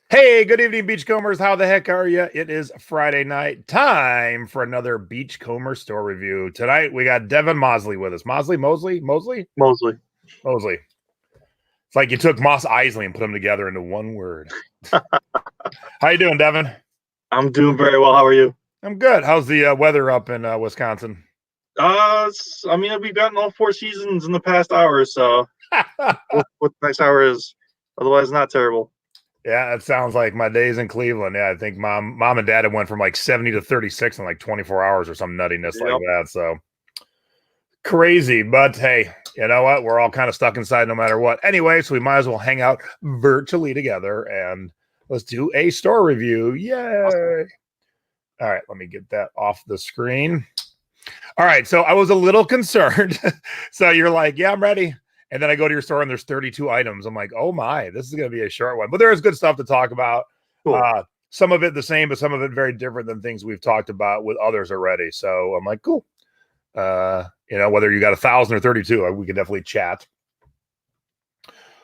Hey, good evening, Beachcombers. How the heck are you? It is Friday night. Time for another Beachcomber store review. Tonight, we got Devin Mosley with us. Mosley? Mosley. Mosley. It's like you took Moss Isley and put them together into one word. How you doing, Devin? I'm doing very well. How are you? I'm good. How's the weather up in Wisconsin? We've gotten all four seasons in the past hour, so what the next hour is. Otherwise, not terrible. Yeah, it sounds like my days in Cleveland. Yeah, I think mom and dad had went from like 70 to 36 in like 24 hours or some nuttiness like that. So crazy, but hey, you know what? We're all kind of stuck inside no matter what. Anyway, so we might as well hang out virtually together and let's do a store review. Yay. Awesome. All right, let me get that off the screen. All right, so I was a little concerned. So you're like, yeah, I'm ready. And then I go to your store and there's 32 items. I'm like, oh my, this is going to be a short one. But there is good stuff to talk about. Cool. Some of it the same, but some of it very different than things we've talked about with others already. So I'm like, cool. Whether you got 1,000 or 32, we can definitely chat.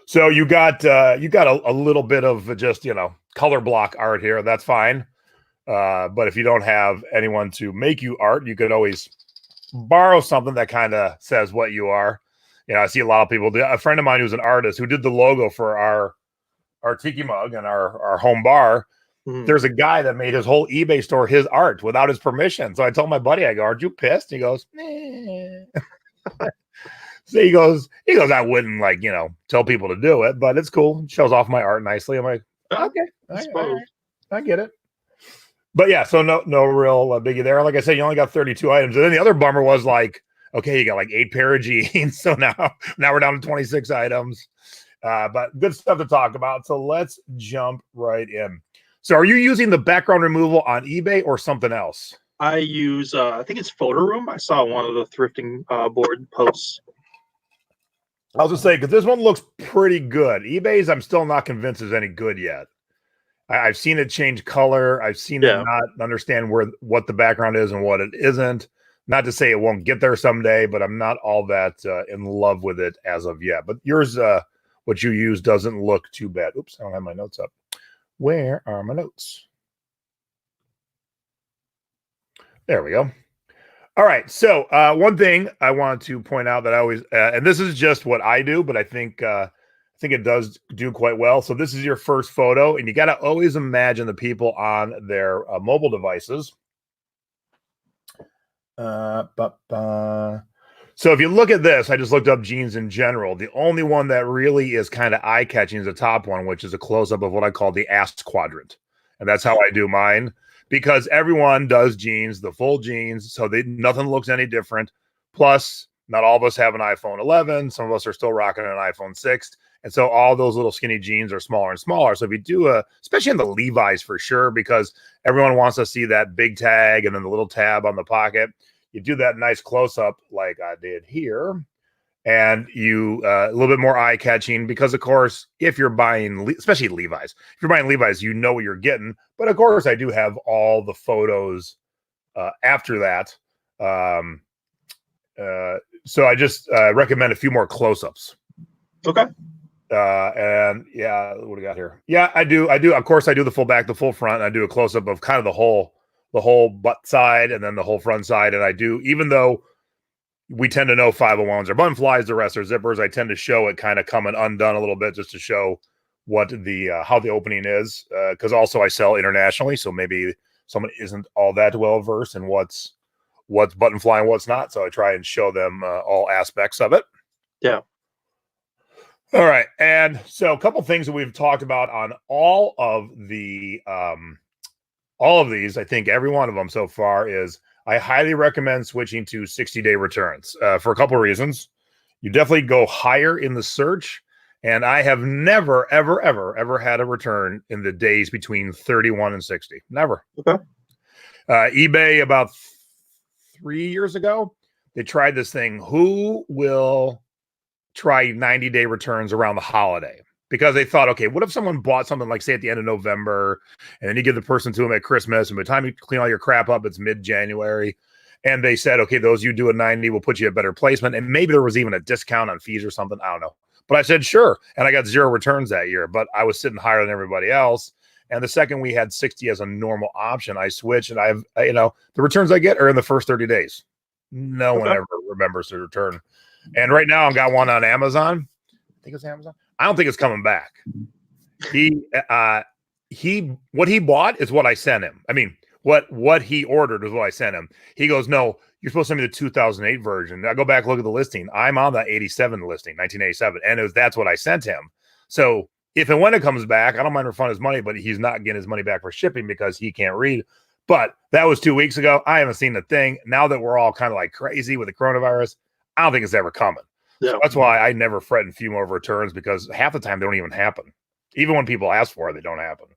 So you got a little bit of just, color block art here. That's fine. But if you don't have anyone to make you art, you could always borrow something that kind of says what you are. I see a lot of people do. A friend of mine who's an artist who did the logo for our tiki mug and our home bar. Mm-hmm. There's a guy that made his whole eBay store his art without his permission. So I told my buddy, I go, "Aren't you pissed?" He goes, "Nah." So he goes, I wouldn't tell people to do it, but it's cool. It shows off my art nicely. I'm like, okay, I get it. But yeah, so no real biggie there. Like I said, you only got 32 items. And then the other bummer was like, okay, you got like 8 pair of jeans. So now we're down to 26 items. But good stuff to talk about. So let's jump right in. So are you using the background removal on eBay or something else? I use, I think it's Photo Room. I saw one of the thrifting board posts. I was going to say, because this one looks pretty good. eBay's, I'm still not convinced is any good yet. I've seen it change color. I've seen it not understand what the background is and what it isn't. Not to say it won't get there someday, but I'm not all that in love with it as of yet. But yours, what you use, doesn't look too bad. Oops, I don't have my notes up. Where are my notes? There we go. All right. So one thing I want to point out that I always, and this is just what I do, but I think it does do quite well. So this is your first photo, and you got to always imagine the people on their mobile devices. So if you look at this, I just looked up jeans in general. The only one that really is kind of eye-catching is the top one, which is a close-up of what I call the ass quadrant. And that's how I do mine, because everyone does jeans, the full jeans, so nothing looks any different. Plus, not all of us have an iPhone 11. Some of us are still rocking an iPhone 6. And so all those little skinny jeans are smaller and smaller. So if you do especially in the Levi's for sure, because everyone wants to see that big tag and then the little tab on the pocket, you do that nice close up like I did here. And you a little bit more eye catching because, of course, if you're buying, especially Levi's, if you're buying Levi's, you know what you're getting. But of course, I do have all the photos after that. So I just recommend a few more close-ups. Okay. And yeah, what do we got here? Yeah, I do. Of course, I do the full back, the full front. I do a close up of kind of the whole butt side and then the whole front side. And I do, even though we tend to know 501s are button flies, the rest are zippers, I tend to show it kind of coming undone a little bit just to show what how the opening is. Because also I sell internationally, so maybe someone isn't all that well versed in what's button fly and what's not. So I try and show them all aspects of it. Yeah. All right. And so a couple things that we've talked about on all of these, I think every one of them so far is I highly recommend switching to 60-day returns for a couple of reasons. You definitely go higher in the search. And I have never, ever, ever, ever had a return in the days between 31 and 60. Never. Okay. eBay about 3 years ago, they tried this thing. Who will try 90-day returns around the holiday? Because they thought, okay, what if someone bought something like, say, at the end of November, and then you give the person to them at Christmas, and by the time you clean all your crap up, it's mid-January. And they said, okay, those you do a 90 will put you at better placement. And maybe there was even a discount on fees or something. I don't know. But I said, sure. And I got 0 returns that year. But I was sitting higher than everybody else. And the second we had 60 as a normal option, I switched, and the returns I get are in the first 30 days. No one ever remembers to return. And right now I've got one on Amazon. I think it's Amazon. I don't think it's coming back. What he bought is what I sent him. I mean, what he ordered is what I sent him. He goes, no, you're supposed to send me the 2008 version. I go back, look at the listing. I'm on the 87 listing, 1987. And that's what I sent him. So if and when it comes back, I don't mind refunding his money, but he's not getting his money back for shipping because he can't read. But that was 2 weeks ago. I haven't seen the thing. Now that we're all kind of like crazy with the coronavirus, I don't think it's ever coming. Yeah. So that's why I never fret and fume over returns, because half the time they don't even happen. Even when people ask for it, they don't happen.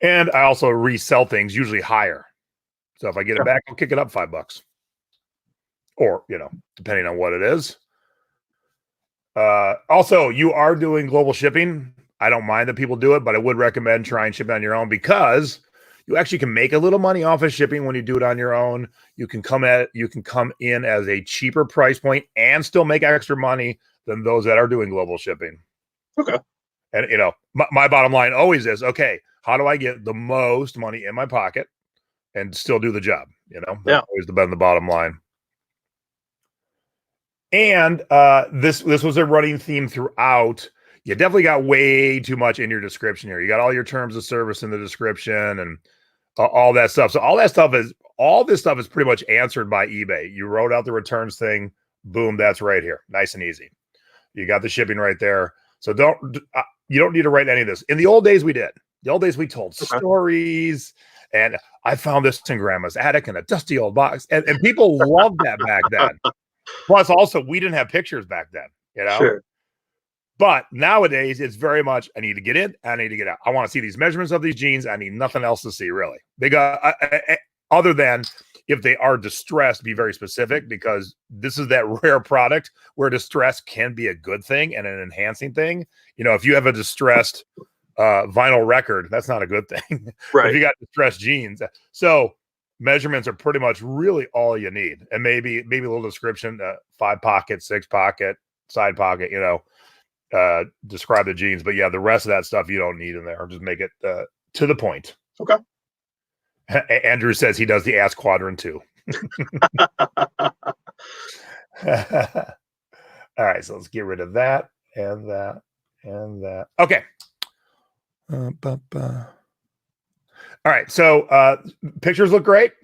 And I also resell things usually higher. So if I get it back, I'll kick it up $5. Or, depending on what it is. Also, you are doing global shipping. I don't mind that people do it, but I would recommend trying shipping on your own, because you actually can make a little money off of shipping when you do it on your own. You can come in as a cheaper price point and still make extra money than those that are doing global shipping. Okay. And my bottom line always is, okay, how do I get the most money in my pocket and still do the job? That's always the bottom line. And this was a running theme throughout. You definitely got way too much in your description here. You got all your terms of service in the description and all that stuff. So all this stuff is pretty much answered by eBay. You wrote out the returns thing. Boom, that's right here. Nice and easy. You got the shipping right there. So you don't need to write any of this. In the old days, we did. The old days, we told stories. And I found this in grandma's attic in a dusty old box. And people loved that back then. Plus, also, we didn't have pictures back then, Sure. But nowadays, it's very much, I need to get in, I need to get out. I want to see these measurements of these jeans. I need nothing else to see, really. They got, other than if they are distressed, be very specific, because this is that rare product where distress can be a good thing and an enhancing thing. If you have a distressed vinyl record, that's not a good thing. Right. If you got distressed jeans. So measurements are pretty much really all you need. And maybe a little description, 5 pocket, 6 pocket, side pocket, describe the jeans. But yeah, the rest of that stuff you don't need in there. Just make it to the point. Okay. Andrew says he does the ass quadrant too. All right, so let's get rid of that and that and that. Okay. All right, so pictures look great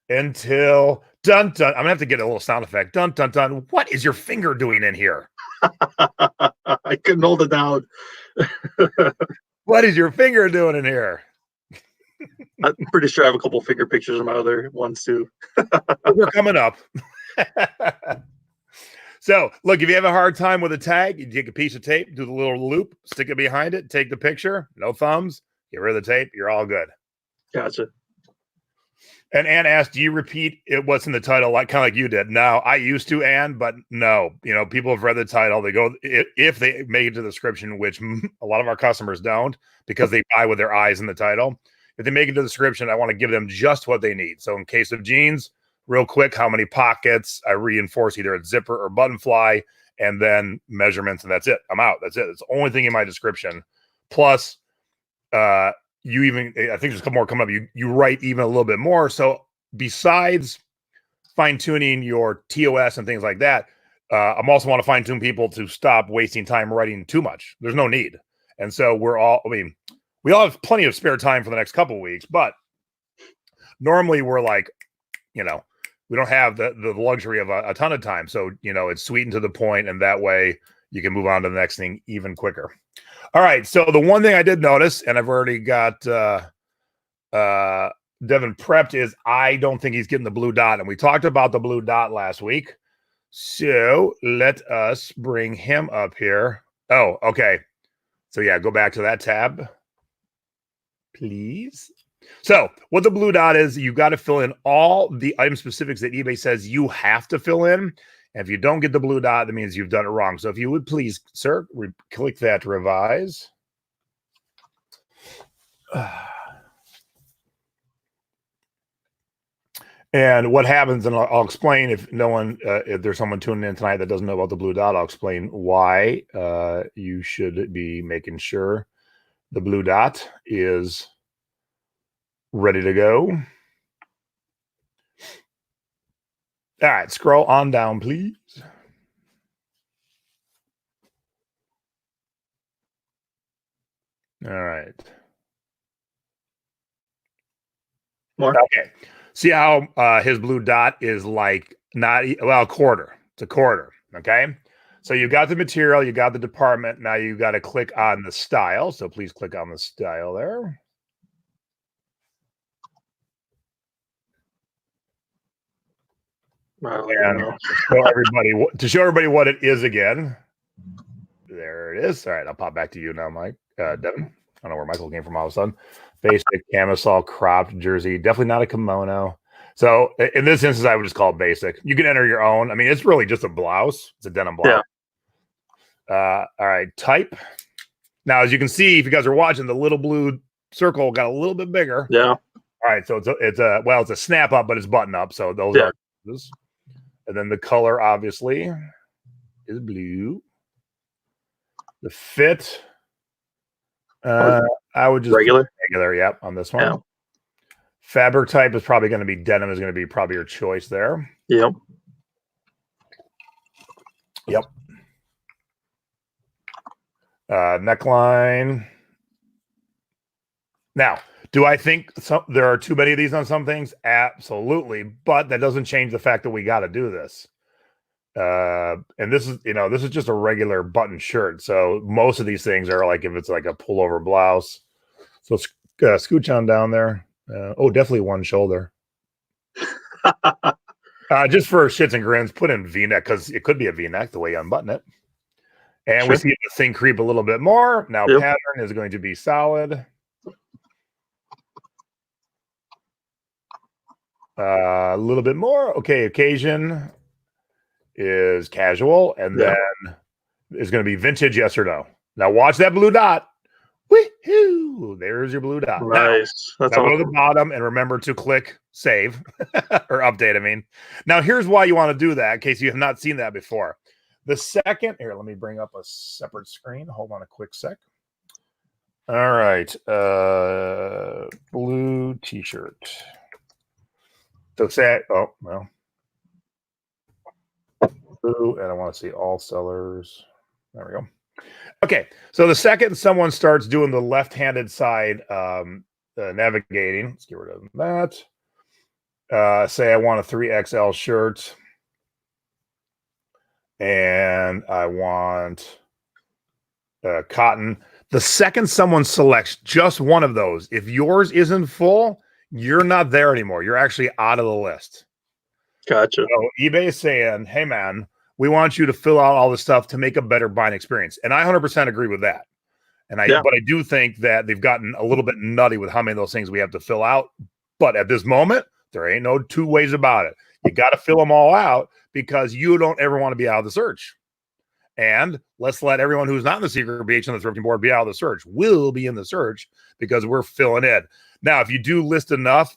until dun dun. I'm gonna have to get a little sound effect. Dun dun dun. What is your finger doing in here? I couldn't hold it down. What is your finger doing in here? I'm pretty sure I have a couple finger pictures of my other ones too. We're coming up. So, look, if you have a hard time with a tag, you take a piece of tape, do the little loop, stick it behind it, take the picture, no thumbs, get rid of the tape, you're all good. Gotcha. And Ann asked, do you repeat what's in the title kind of like you did? No, I used to, Ann, but no. People have read the title. They go, if they make it to the description, which a lot of our customers don't, because they buy with their eyes in the title. If they make it to the description, I want to give them just what they need. So in case of jeans, real quick, how many pockets? I reinforce either a zipper or button fly, and then measurements, and that's it. I'm out. That's it. It's the only thing in my description. Plus, I think there's a couple more coming up. You write even a little bit more. So besides fine-tuning your TOS and things like that, I'm also want to fine-tune people to stop wasting time writing too much. There's no need. And so we all have plenty of spare time for the next couple of weeks, but normally we're like, we don't have the luxury of a ton of time. So, it's sweetened to the point, and that way you can move on to the next thing even quicker. All right. So the one thing I did notice, and I've already got Devin prepped, is I don't think he's getting the blue dot. And we talked about the blue dot last week. So let us bring him up here. Oh, okay. So yeah, go back to that tab, please. So what the blue dot is, you've got to fill in all the item specifics that eBay says you have to fill in. And if you don't get the blue dot, that means you've done it wrong. So if you would please, sir, click that revise. And what happens, and I'll explain if there's someone tuning in tonight that doesn't know about the blue dot, I'll explain why you should be making sure The blue dot is ready to go. All right, scroll on down, please. All right. More. Okay. See how his blue dot is like not a quarter. It's a quarter. Okay. So you got the material, you got the department. Now you got to click on the style. So please click on the style there. And to show everybody what it is again. There it is. All right, I'll pop back to you now, Mike. Devin. I don't know where Michael came from all of a sudden. Basic camisole cropped jersey. Definitely not a kimono. So in this instance, I would just call it basic. You can enter your own. I mean, it's really just a blouse. It's a denim blouse. Yeah. All right, type. Now, as you can see, if you guys are watching, the little blue circle got a little bit bigger. Yeah. All right, so it's a snap up, but it's button up. So those are. And then the color, obviously, is blue. The fit, I would just regular. Yep, on this one. Yeah. Fabric type is probably going to be denim. Is going to be probably your choice there. Yep. Neckline. Now, do I think there are too many of these on some things? Absolutely, but that doesn't change the fact that we got to do this. And this is just a regular button shirt. So most of these things are like if it's like a pullover blouse. So scooch on down there. Definitely one shoulder. Just for shits and grins, put in V-neck because it could be a V-neck the way you unbutton it. And we see the thing creep a little bit more. Now pattern is going to be solid. A little bit more. Okay, occasion is casual, and then is going to be vintage, yes or no. Now watch that blue dot. Woohoo! There's your blue dot. Nice. Now go to the bottom and remember to click save or update. I mean, now here's why you want to do that in case you have not seen that before. The second here, let me bring up a separate screen. Hold on a quick sec. All right, blue t-shirt. So say, blue, and I want to see all sellers. There we go. Okay, so the second someone starts doing the left-handed side navigating, let's get rid of that. Say I want a 3XL shirt, and I want cotton. The second someone selects just one of those, if yours isn't full, you're not there anymore. You're actually out of the list. Gotcha. So eBay is saying, hey, man, we want you to fill out all this stuff to make a better buying experience. And I 100% agree with that. But I do think that they've gotten a little bit nutty with how many of those things we have to fill out. But at this moment, there ain't no two ways about it. You got to fill them all out because you don't ever want to be out of the search. And let's let everyone who's not in the secret BH on the thrifting board be out of the search. We'll be in the search because we're filling in. Now, if you do list enough,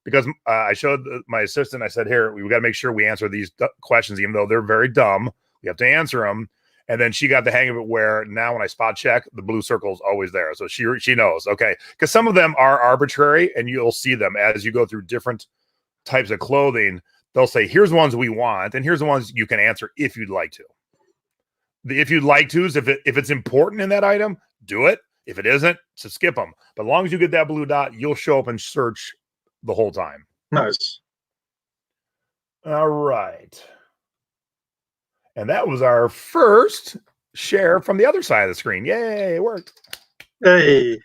because I showed my assistant, I said, here, we got to make sure we answer these questions, even though they're very dumb. We have to answer them. And then she got the hang of it where now when I spot check, the blue circle is always there. So she knows, okay, because some of them are arbitrary and you'll see them as you go through different types of clothing. They'll say, here's ones we want, and here's the ones you can answer if you'd like to. The if you'd like to is if it's important in that item, do it. If it isn't, so skip them. But as long as you get that blue dot, you'll show up and search the whole time. Nice. All right. And that was our first share from the other side of the screen. Yay, it worked. Hey.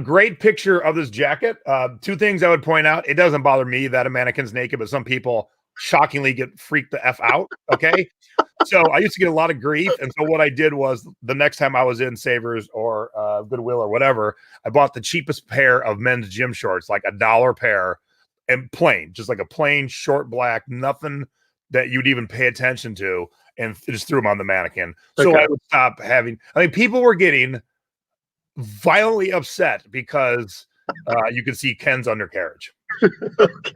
Great picture of this jacket. Two things I would point out. It doesn't bother me that a mannequin's naked, but some people shockingly get freaked the F out. Okay. So I used to get a lot of grief. And so what I did was the next time I was in Savers or Goodwill or whatever, I bought the cheapest pair of men's gym shorts, like $1 pair, and plain, just like a plain short black, nothing that you'd even pay attention to, and just threw them on the mannequin. So I would stop having, people were getting violently upset because you could see Ken's undercarriage. Okay.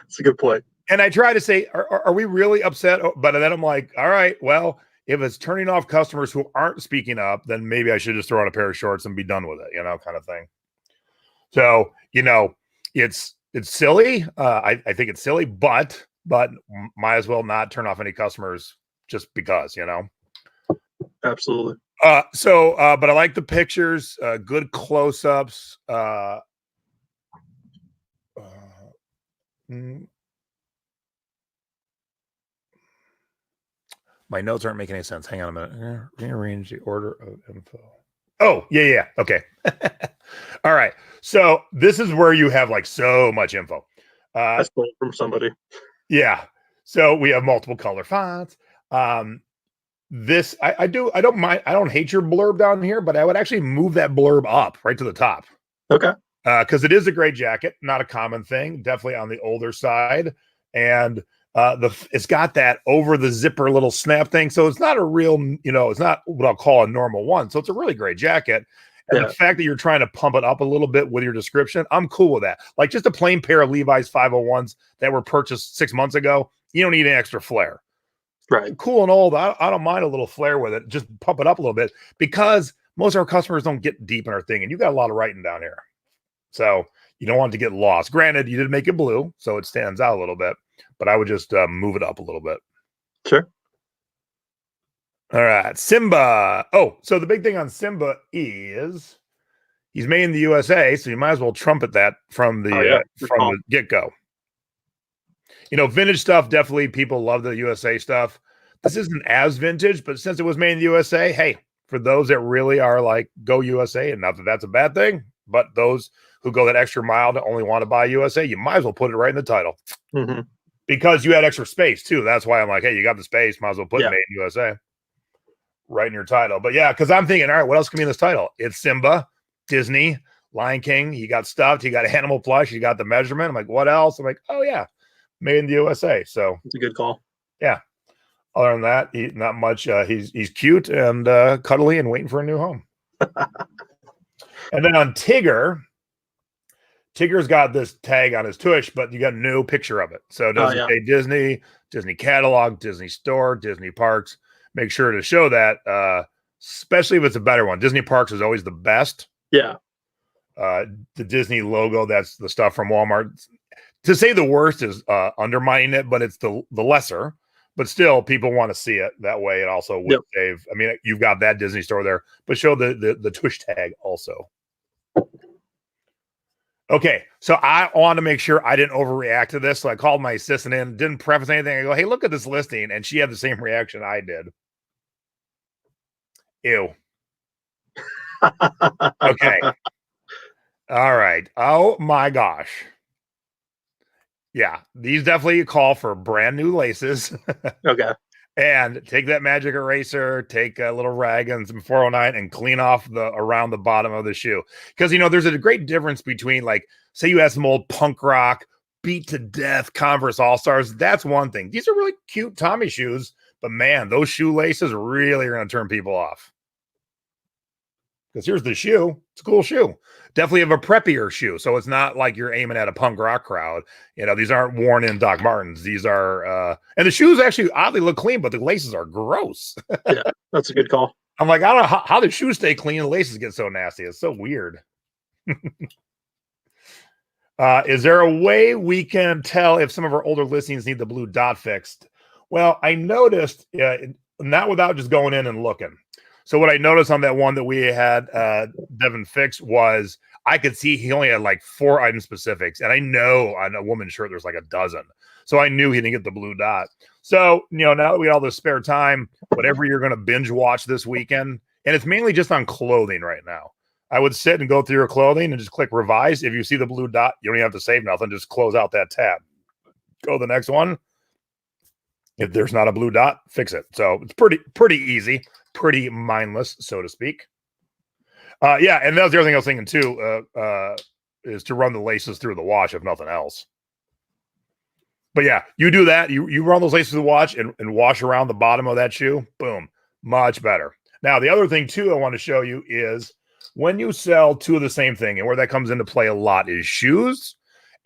That's a good point. And I try to say, are we really upset? But then I'm like, all right, well, if it's turning off customers who aren't speaking up, then maybe I should just throw on a pair of shorts and be done with it, kind of thing. So, it's silly. I think it's silly, but might as well not turn off any customers just because, Absolutely. But I like the pictures, good close-ups. My notes aren't making any sense. Hang on a minute. Rearrange the order of info. Oh, yeah. Okay. All right. So this is where you have like so much info. I stole from somebody. Yeah. So we have multiple color fonts. This I don't mind. I don't hate your blurb down here, but I would actually move that blurb up right to the top. Okay. Because it is a great jacket, not a common thing, definitely on the older side. And it's got that over the zipper little snap thing. So it's not a real, it's not what I'll call a normal one. So it's a really great jacket. And the fact that you're trying to pump it up a little bit with your description, I'm cool with that. Like just a plain pair of Levi's 501s that were purchased 6 months ago, you don't need an extra flare. Right. Cool and old. I don't mind a little flare with it. Just pump it up a little bit because most of our customers don't get deep in our thing. And you got a lot of writing down here. So you don't want it to get lost. Granted, you did make it blue, so it stands out a little bit. But I would just move it up a little bit. Sure. All right. Simba. Oh, so the big thing on Simba is he's made in the USA, so you might as well trumpet that from the the get-go. Vintage stuff, definitely people love the USA stuff. This isn't as vintage, but since it was made in the USA, hey, for those that really are like, go USA, and not that that's a bad thing, but those who go that extra mile to only want to buy USA, you might as well put it right in the title. Mm-hmm. Because you had extra space too. That's why I'm like, hey, you got the space, might as well put made in USA right in your title. But yeah, because I'm thinking, all right, what else can be in this title? It's Simba, Disney, Lion King. You got stuffed, you got animal plush, you got the measurement. I'm like, what else? I'm like, oh yeah, made in the USA. So it's a good call. Yeah. Other than that, not much. He's cute and cuddly and waiting for a new home. And then on Tigger's got this tag on his tush, but you got no picture of it. So it doesn't say Disney, Disney catalog, Disney store, Disney parks. Make sure to show that, especially if it's a better one. Disney parks is always the best. Yeah. The Disney logo, that's the stuff from Walmart. To say the worst is undermining it, but it's the lesser. But still, people want to see it that way. It also would save. I mean, you've got that Disney store there, but show the tush tag also. Okay, so I want to make sure I didn't overreact to this. So I called my assistant in, didn't preface anything. I go, hey, look at this listing. And she had the same reaction I did. Ew. Okay. All right. Oh, my gosh. Yeah, these definitely call for brand new laces. Okay. And take that magic eraser, take a little rag and some 409 and clean off around the bottom of the shoe. Because, there's a great difference between, like, say you have some old punk rock, beat to death Converse All-Stars. That's one thing. These are really cute Tommy shoes, but man, those shoelaces really are going to turn people off. Because here's the shoe. It's a cool shoe. Definitely have a preppier shoe. So it's not like you're aiming at a punk rock crowd. These aren't worn in Doc Martens. These are, and the shoes actually oddly look clean, but the laces are gross. Yeah, that's a good call. I'm like, I don't know how the shoes stay clean. The laces get so nasty. It's so weird. Is there a way we can tell if some of our older listings need the blue dot fixed? Well, I noticed, not without just going in and looking. So what I noticed on that one that we had Devin fix was I could see he only had like 4 item specifics. And I know on a woman's shirt, there's like a dozen. So I knew he didn't get the blue dot. So, now that we got all this spare time, whatever you're going to binge watch this weekend, and it's mainly just on clothing right now. I would sit and go through your clothing and just click revise. If you see the blue dot, you don't even have to save nothing. Just close out that tab. Go to the next one. If there's not a blue dot, fix it. So it's pretty easy. Pretty mindless, so to speak. Yeah, and that was the other thing I was thinking too, is to run the laces through the wash, if nothing else. But yeah, you do that. You run those laces through the wash and wash around the bottom of that shoe. Boom, much better. Now, the other thing too I want to show you is when you sell 2 of the same thing, and where that comes into play a lot is shoes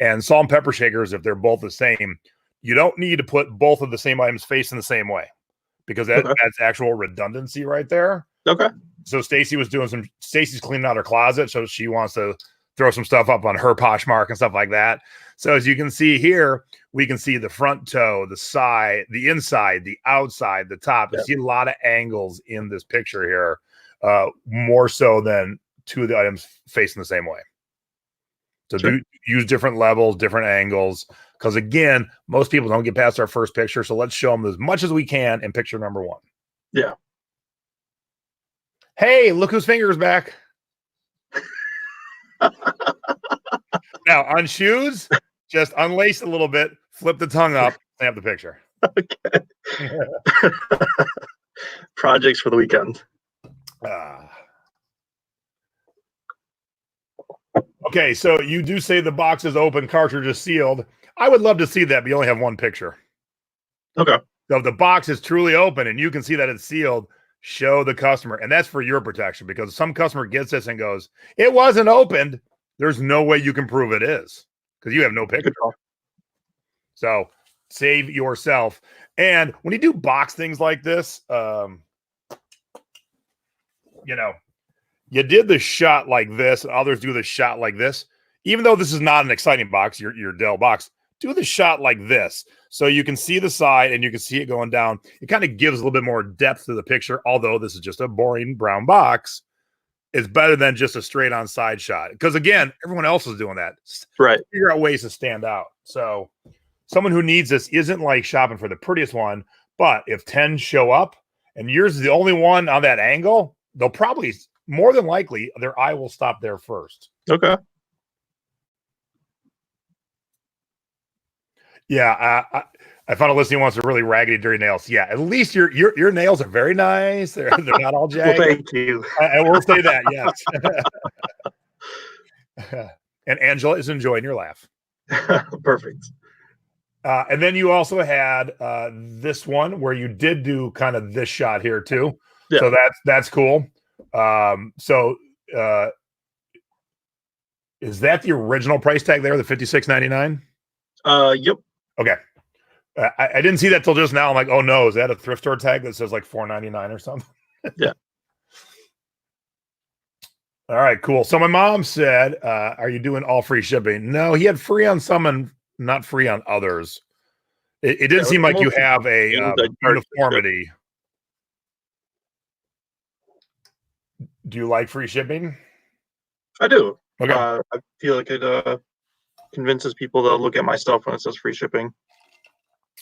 and salt and pepper shakers. If they're both the same, you don't need to put both of the same items facing the same way. because Okay. that's actual redundancy right there. Okay. So Stacy's cleaning out her closet, so she wants to throw some stuff up on her Poshmark and stuff like that. So as you can see here, we can see the front toe, the side, the inside, the outside, the top. You see a lot of angles in this picture here, more so than two of the items facing the same way. So do use different levels, different angles, because again, most people don't get past our first picture. So let's show them as much as we can in picture number one. Yeah. Hey, look whose finger is back. Now on shoes, just unlace a little bit, flip the tongue up, snap the picture. Okay. Projects for the weekend. Okay, so you do say the box is open, cartridge is sealed. I would love to see that, but you only have one picture. Okay. So if the box is truly open and you can see that it's sealed, show the customer. And that's for your protection, because some customer gets this and goes, it wasn't opened. There's no way you can prove it is, because you have no picture. So save yourself. And when you do box things like this, you know, you did the shot like this, and others do the shot like this. Even though this is not an exciting box, your Dell box, do the shot like this. So you can see the side and you can see it going down. It kind of gives a little bit more depth to the picture, although this is just a boring brown box. It's better than just a straight on side shot. Because again, everyone else is doing that. Right. Figure out ways to stand out. So someone who needs this isn't like shopping for the prettiest one, but if 10 show up and yours is the only one on that angle, they'll probably, more than likely, their eye will stop there first. Okay. Yeah, I found a listener who wants a really raggedy, dirty nails. Yeah, at least your nails are very nice. They're not all jagged. Well, thank you. I will say that, yes. And Angela is enjoying your laugh. Perfect. And then you also had this one where you did do kind of this shot here too. Yeah. So that's cool. Is that the original price tag there, the $56.99? Yep. Okay. I didn't see that till just now. I'm like, oh no, is that a thrift store tag that says like $4.99 or something? Yeah. All right, cool. So my mom said, are you doing all free shipping? No, he had free on some and not free on others. It didn't seem like you have a uniformity. Do you like free shipping? I do. Okay. I feel like it convinces people to look at my stuff when it says free shipping.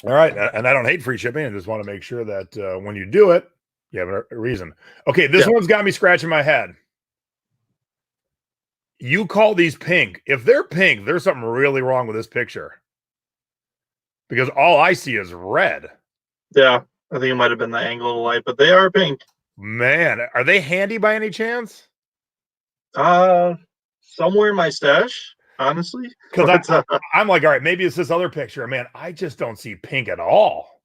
All right. And I don't hate free shipping. I just want to make sure that when you do it, you have a reason. Okay, this one's got me scratching my head. You call these pink. If they're pink, there's something really wrong with this picture. Because all I see is red. Yeah, I think it might have been the angle of the light, but they are pink. Man, are they handy by any chance? Somewhere in my stash, honestly. Because I'm like, all right, maybe it's this other picture. Man, I just don't see pink at all.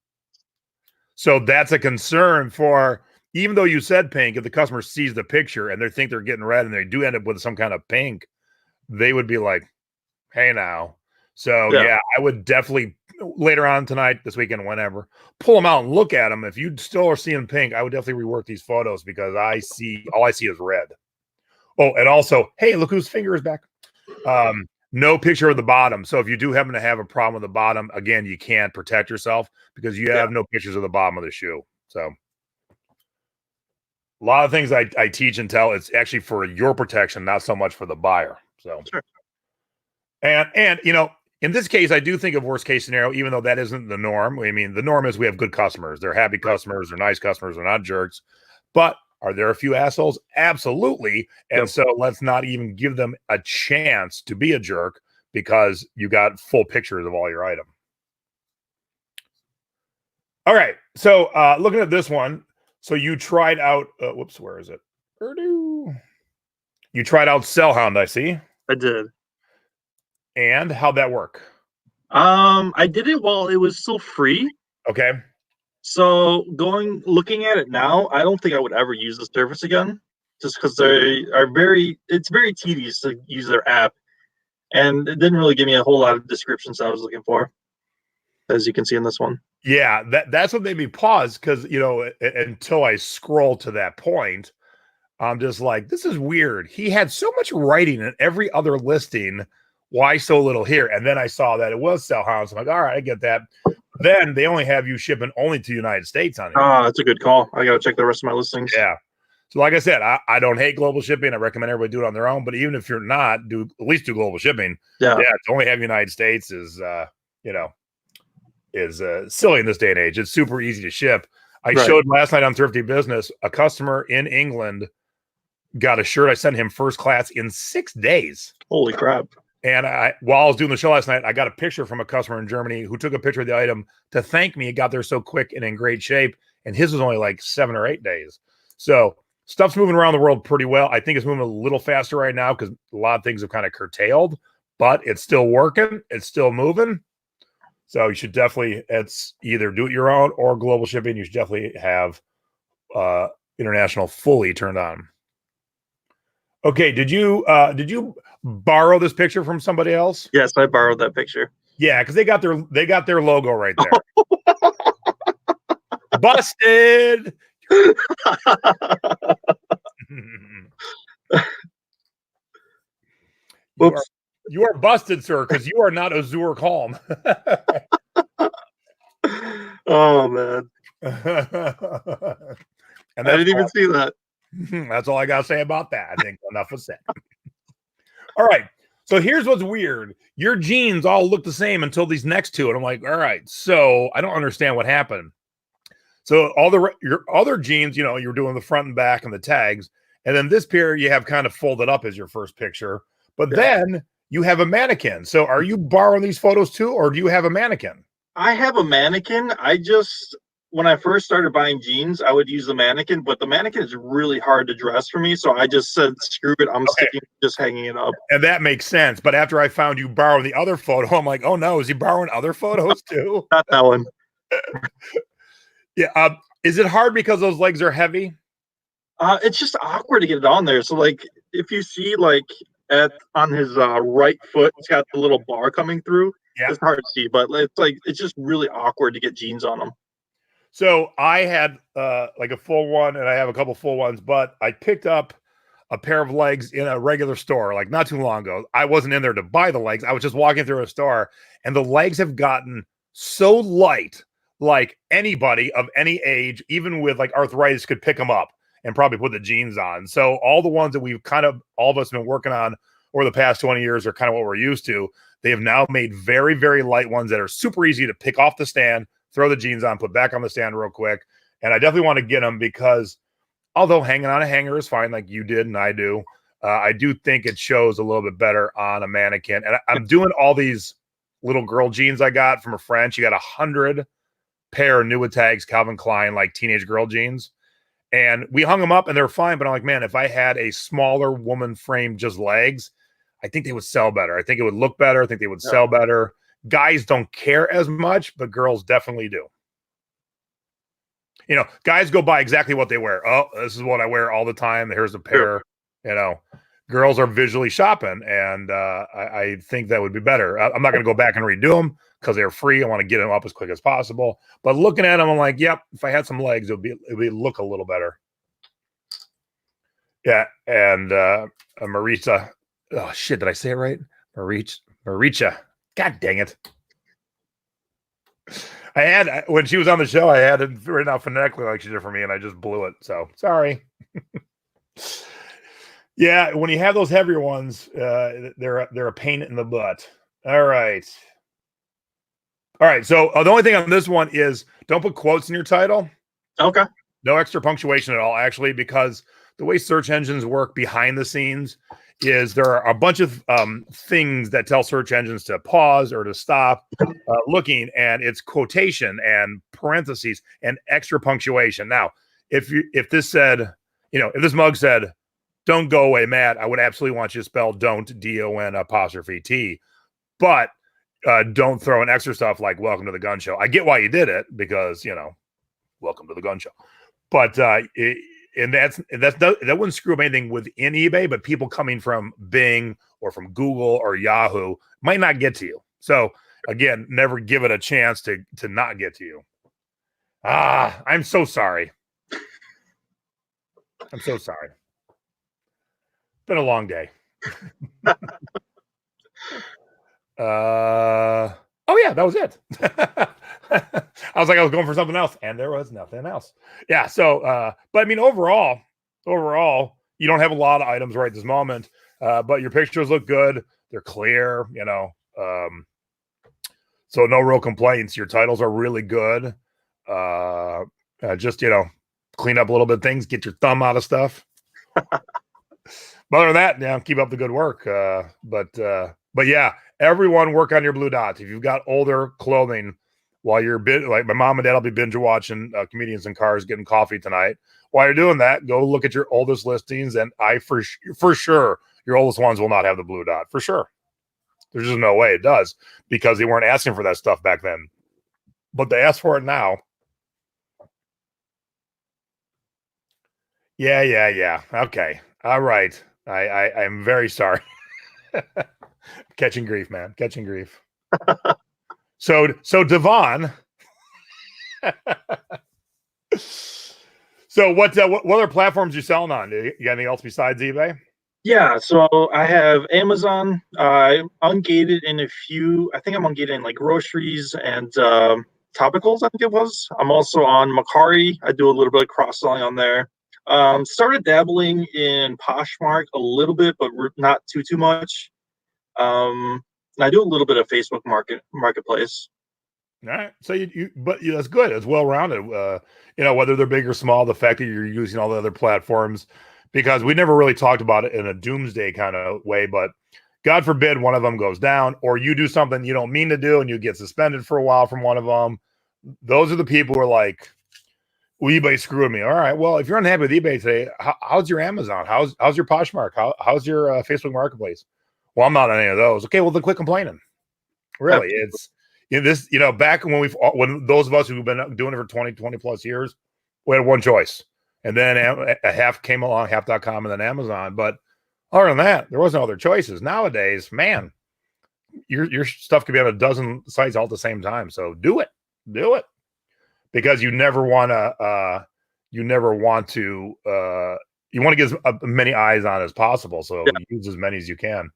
So that's a concern for, even though you said pink, if the customer sees the picture and they think they're getting red and they do end up with some kind of pink, they would be like, hey now. So yeah, I would definitely later on tonight, this weekend, whenever, pull them out and look at them. If you still are seeing pink, I would definitely rework these photos, because all I see is red. Oh, and also, hey, look whose finger is back. No picture of the bottom. So if you do happen to have a problem with the bottom, again, you can't protect yourself because you have no pictures of the bottom of the shoe. So a lot of things I teach and tell, it's actually for your protection, not so much for the buyer. So, sure. And you know, in this case, I do think of worst case scenario, even though that isn't the norm. I mean, the norm is we have good customers. They're happy customers. They're nice customers. They're not jerks. But are there a few assholes? Absolutely. And so let's not even give them a chance to be a jerk because you got full pictures of all your item. All right. So looking at this one, so you tried out, whoops, where is it? You tried out Cellhound, I see. I did. And how'd that work? I did it while it was still free. Okay. So looking at it now, I don't think I would ever use the service again, just because it's very tedious to use their app, and it didn't really give me a whole lot of descriptions I was looking for, as you can see in this one. Yeah, that's what made me pause because until I scroll to that point, I'm just like, this is weird. He had so much writing in every other listing. Why so little here? And then I saw that it was Cell House. I'm like, all right, I get that. Then they only have you shipping only to the United States on it. That's a good call. I got to check the rest of my listings. Yeah. So like I said, I don't hate global shipping. I recommend everybody do it on their own. But even if you're not, at least do global shipping. Yeah. To only have United States is silly in this day and age. It's super easy to ship. I showed last night on Thrifty Business, a customer in England got a shirt I sent him first class in 6 days. Holy crap. And while I was doing the show last night, I got a picture from a customer in Germany who took a picture of the item to thank me. It got there so quick and in great shape. And his was only like 7 or 8 days. So stuff's moving around the world pretty well. I think it's moving a little faster right now because a lot of things have kind of curtailed, but it's still working. It's still moving. So you should definitely, it's either do it your own or global shipping. You should definitely have international fully turned on. Okay, did you borrow this picture from somebody else? Yes, I borrowed that picture. Yeah, because they got their logo right there. Busted. You are busted, sir, because you are not Azure Calm. Oh man. And I didn't even see that. That's all I gotta say about that. I think enough is said. All right. So here's what's weird. Your jeans all look the same until these next two. And I'm like, all right, so I don't understand what happened. So your other jeans, you're doing the front and back and the tags. And then this pair you have kind of folded up as your first picture. But then you have a mannequin. So are you borrowing these photos too, or do you have a mannequin? I have a mannequin. When I first started buying jeans, I would use the mannequin, but the mannequin is really hard to dress for me. So I just said, screw it. I'm just hanging it up. And that makes sense. But after I found you borrowing the other photo, I'm like, oh no, is he borrowing other photos too? Not that one. Yeah. Is it hard because those legs are heavy? It's just awkward to get it on there. So like, if you see like on his right foot, it's got the little bar coming through. Yeah. It's hard to see, but it's just really awkward to get jeans on them. So I had like a full one, and I have a couple full ones, but I picked up a pair of legs in a regular store like not too long ago. I wasn't in there to buy the legs. I was just walking through a store, and the legs have gotten so light, like anybody of any age, even with like arthritis, could pick them up and probably put the jeans on. So all the ones that we've all of us been working on over the past 20 years are kind of what we're used to. They have now made very, very light ones that are super easy to pick off the stand, throw the jeans on, put back on the stand real quick. And I definitely want to get them because although hanging on a hanger is fine, like you did and I do, I do think it shows a little bit better on a mannequin. And I'm doing all these little girl jeans I got from a friend. She got 100 pair of new tags, Calvin Klein, like teenage girl jeans. And we hung them up and they're fine. But I'm like, man, if I had a smaller woman frame, just legs, I think they would sell better. I think it would look better. I think they would sell better. Guys don't care as much, but girls definitely do. Guys go by exactly what they wear. Oh, this is what I wear all the time. Here's a pair. Girls are visually shopping, and I think that would be better. I'm not going to go back and redo them because they're free. I want to get them up as quick as possible. But looking at them, I'm like, yep, if I had some legs, it would look a little better. Yeah, and Marisa. Oh, shit, did I say it right? Maricha. God dang it. When she was on the show, I had it written out phonetically like she did for me, and I just blew it. So, sorry. Yeah, when you have those heavier ones, they're a pain in the butt. All right. So, the only thing on this one is don't put quotes in your title. Okay. No extra punctuation at all, actually, because the way search engines work behind the scenes is there are a bunch of things that tell search engines to pause or to stop looking, and it's quotation and parentheses and extra punctuation. Now, if this said, if this mug said, "Don't go away, Matt," I would absolutely want you to spell "don't" DON''T, but don't throw in extra stuff like "Welcome to the Gun Show." I get why you did it because welcome to the gun show, but that wouldn't screw up anything within eBay, but people coming from Bing or from Google or Yahoo might not get to you. So again, never give it a chance to not get to you. I'm so sorry. I'm so sorry. Been a long day. Oh yeah, that was it. I was going for something else, and there was nothing else. Yeah. So, but I mean, overall, you don't have a lot of items right this moment, but your pictures look good. They're clear, so no real complaints. Your titles are really good. Just clean up a little bit of things, get your thumb out of stuff. But other than that, keep up the good work. But yeah, everyone work on your blue dots. If you've got older clothing, while you're like my mom and dad will be binge watching Comedians in Cars getting coffee tonight. While you're doing that, go look at your oldest listings, and for sure your oldest ones will not have the blue dot for sure. There's just no way it does because they weren't asking for that stuff back then, but they ask for it now. Yeah. Okay. All right. I'm very sorry. Catching grief, man. Catching grief. So Devon. So what other platforms are you selling on? You got anything else besides eBay? Yeah, so I have Amazon. I'm ungated in a few. I think I'm ungated in like groceries and topicals, I think it was. I'm also on Macari. I do a little bit of cross selling on there. Started dabbling in Poshmark a little bit, but not too much. I do a little bit of Facebook marketplace. All right. So but that's good. It's well rounded. Whether they're big or small, the fact that you're using all the other platforms, because we never really talked about it in a doomsday kind of way, but God forbid one of them goes down, or you do something you don't mean to do and you get suspended for a while from one of them. Those are the people who are like, well, eBay screwed me. All right. Well, if you're unhappy with eBay today, how's your Amazon? How's your Poshmark? How's your Facebook Marketplace? Well, I'm not on any of those. Okay. Well, then quit complaining. Really, it's back when those of us who've been doing it for 20 plus years, we had one choice, and then a half came along, half.com, and then Amazon. But other than that, there wasn't other choices. Nowadays, man, your stuff could be on a dozen sites all at the same time. So do it, because you want to get as many eyes on it as possible. So use as many as you can.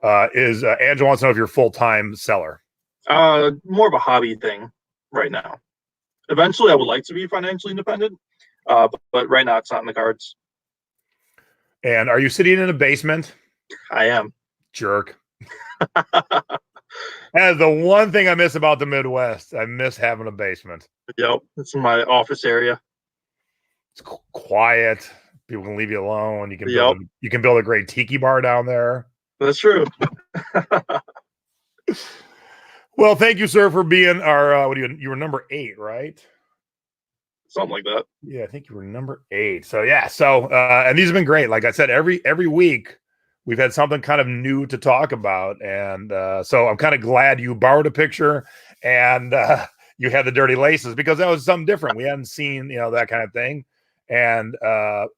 Angela wants to know if you're a full-time seller. More of a hobby thing right now. Eventually, I would like to be financially independent, but right now it's not in the cards. And are you sitting in a basement? I am. Jerk. That is the one thing I miss about the Midwest. I miss having a basement. Yep, it's in my office area. It's quiet. People can leave you alone. You can build a great tiki bar down there. That's true. Well, thank you, sir, for being our. You were number 8, right? Something like that. Yeah, I think you were number 8. So yeah, and these have been great. Like I said, every week we've had something kind of new to talk about, and so I'm kind of glad you borrowed a picture and you had the dirty laces, because that was something different. We hadn't seen that kind of thing. And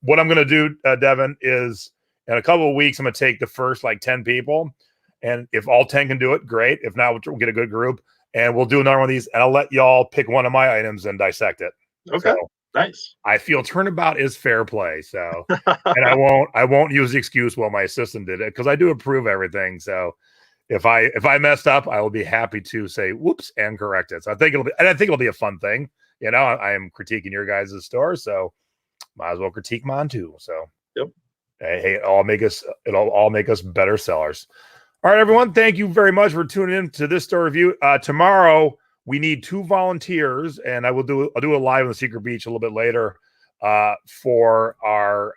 what I'm going to do, Devin, is in a couple of weeks I'm going to take the first 10 people. And if all 10 can do it, great. If not, we'll get a good group, and we'll do another one of these, and I'll let y'all pick one of my items and dissect it. Okay, so, nice. I feel turnabout is fair play. So, and I won't use the excuse, well, my assistant did it, because I do approve everything. So, if I messed up, I will be happy to say whoops and correct it. So I think it'll be a fun thing. I am critiquing your guys' store, so might as well critique mine too. So, yep. Hey, it'll all make us better sellers. All right, everyone. Thank you very much for tuning in to this store review. Tomorrow we need 2 volunteers, and I'll do a live on the Secret Beach a little bit later for our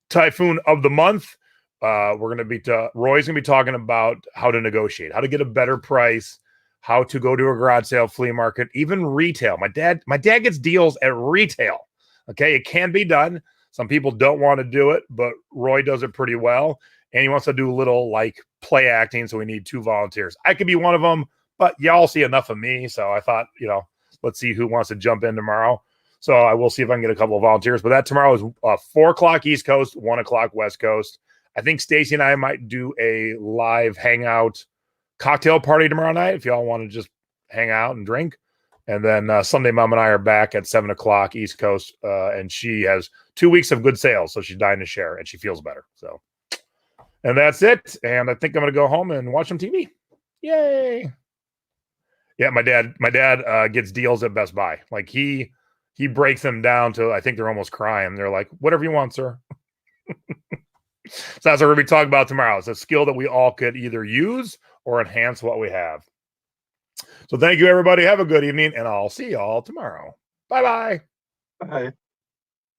Typhoon of the Month. Roy's going to be talking about how to negotiate, how to get a better price, how to go to a garage sale, flea market, even retail. My dad gets deals at retail. Okay, it can be done. Some people don't want to do it, but Roy does it pretty well. And he wants to do a little play acting. So we need 2 volunteers. I could be one of them, but y'all see enough of me. So I thought, let's see who wants to jump in tomorrow. So I will see if I can get a couple of volunteers, but that tomorrow is 4:00 East Coast, 1:00 West Coast. I think Stacy and I might do a live hangout cocktail party tomorrow night, if y'all want to just hang out and drink. And then Sunday, Mom and I are back at 7 o'clock East Coast, and she has 2 weeks of good sales, so she's dying to share, and she feels better. So, and that's it. And I think I'm going to go home and watch some TV. Yay! Yeah, my dad gets deals at Best Buy. Like he breaks them down to, I think they're almost crying. They're like, whatever you want, sir. So that's what we're going to be talking about tomorrow. It's a skill that we all could either use or enhance what we have. So thank you, everybody. Have a good evening, and I'll see y'all tomorrow. Bye-bye. Bye.